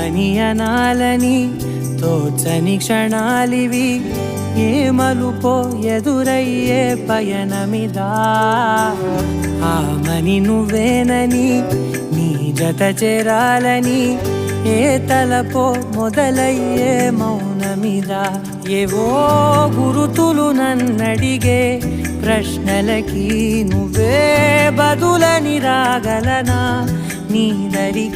ఏమనియనాలని తోచని క్షణాలివి, ఏ మలుపో ఎదురయ్యే పయనమిదా. ఆమని నువ్వేనని నీ జత చేరాలని, ఏ తలపో మొదలయ్యే మౌనమిదా. ఏవో గురుతులు నన్నడిగే ప్రశ్నలకి నువ్వే బదులని రాగలనా నీ దరి